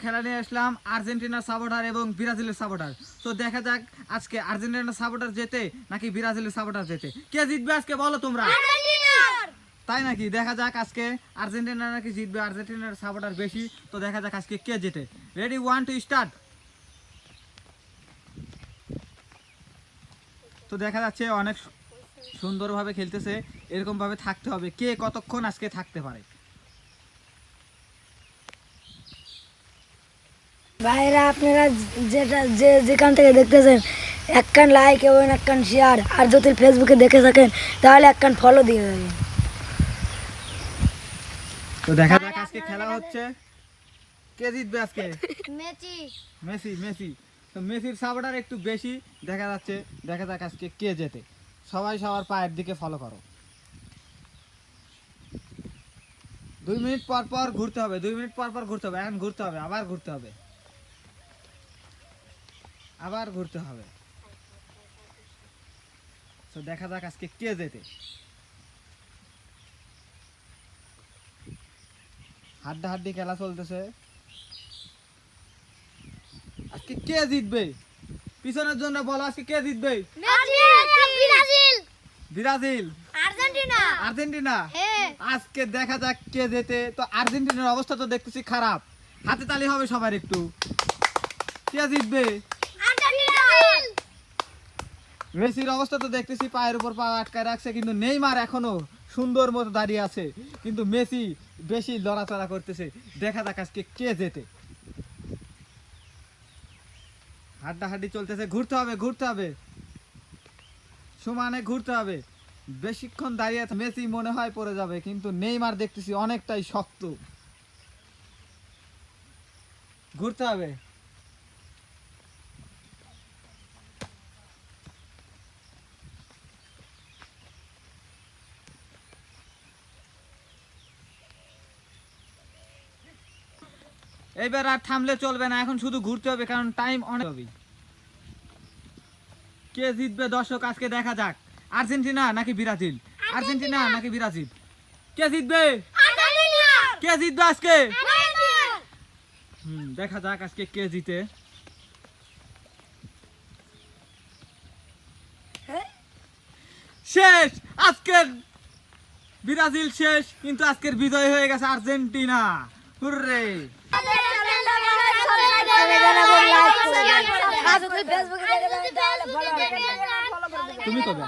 খেলা নিয়ে আসলাম আর্জেন্টিনার সাপোর্টার এবং ব্রাজিলের সাপোর্টার। তো দেখা যাক আজকে আর্জেন্টিনার সাপোর্টার জেতে নাকি ব্রাজিলের সাপোর্টার জেতে, কে জিতবে আজকে বলো তোমরা? তাই নাকি? দেখা যাক আজকে আর্জেন্টিনা নাকি জিতবে, আর্জেন্টিনার সাপোর্টার বেশি। তো দেখা যাক আজকে কে জেতে। Ready, 1 2 start. তো দেখা যাচ্ছে অনেক সুন্দরভাবে খেলতেছে, এরকম ভাবে থাকতে হবে। কে কতক্ষণ আজকে থাকতে পারে। ভাইরা আপনারা যেখান থেকে দেখতেছেন একখান লাইক এবং একখান শেয়ার, আর যদি ফেসবুকে দেখে থাকেন তাহলে একখান ফলো দিয়ে দেবেন। তো দেখা যাক আজকে খেলা হচ্ছে, কে জিতবে আজকে? মেসি। মেসি। মেসি তো মেসির সাপোর্টার একটু বেশি দেখা যাচ্ছে। দেখা যাক আজকে কে জেতে। সবাই সবার পায়ের দিকে ফলো করো। 2 মিনিট পর পর ঘুরতে হবে, 2 মিনিট পর পর ঘুরতে হবে। এখন ঘুরতে হবে, আবার ঘুরতে হবে, আবার ঘুরতে হবে। তো দেখা যাক আজকে কে জেতে। হাড্ডাহাড্ডি খেলা চলতেছে, আজকে কে জিতবে? পিছনের জন্য বলো আজকে কে জিতবে? ব্রাজিল। Brazil, Argentina. আর্জেন্টিনা। হ্যাঁ। আজকে দেখা যাক কে জেতে। তো আর্জেন্টিনার অবস্থা তো দেখতেছি খারাপ, হাতে তালি হবে সবার একটু। কে জিতবে? আর্জেন্টিনা। মেসির অবস্থা তো দেখতেছি পায়ের উপর পা আটকায় রাখছে, কিন্তু নেইমার এখনো সুন্দর মতো দাঁড়িয়ে আছে, কিন্তু মেসি বেশি লড়াচড়া করতেছে। দেখা যাক আজকে কে জেতে। হাড্ডাহাড্ডি চলতেছে, ঘুরতে হবে, ঘুরতে হবে, সমানে ঘুরতে হবে। বেশিক্ষণ দাঁড়িয়ে আছে মেসি মনে হয় পড়ে যাবে, কিন্তু নেইমার দেখতেছি অনেকটাই শক্ত। ঘুরতে হবে। এইবার আর থামলে চলবে না, এখন শুধু ঘুরতে হবে, কারণ টাইম অনেক হবে। কে জিতবে দর্শক আজকে দেখা যাক, আর্জেন্টিনা নাকি ব্রাজিল? আর্জেন্টিনা নাকি ব্রাজিল? কে জিতবে? আর্জেন্টিনা। কে জিতবে আজকে? দেখা যাক আজকে কে জিতে। শেষ আজকের ব্রাজিল শেষ, কিন্তু আজকের বিজয় হয়ে গেছে আর্জেন্টিনা। হুররে! ফেসবুকে দেখে থাকেন তাহলে ফলো করবেন। তুমি কবে?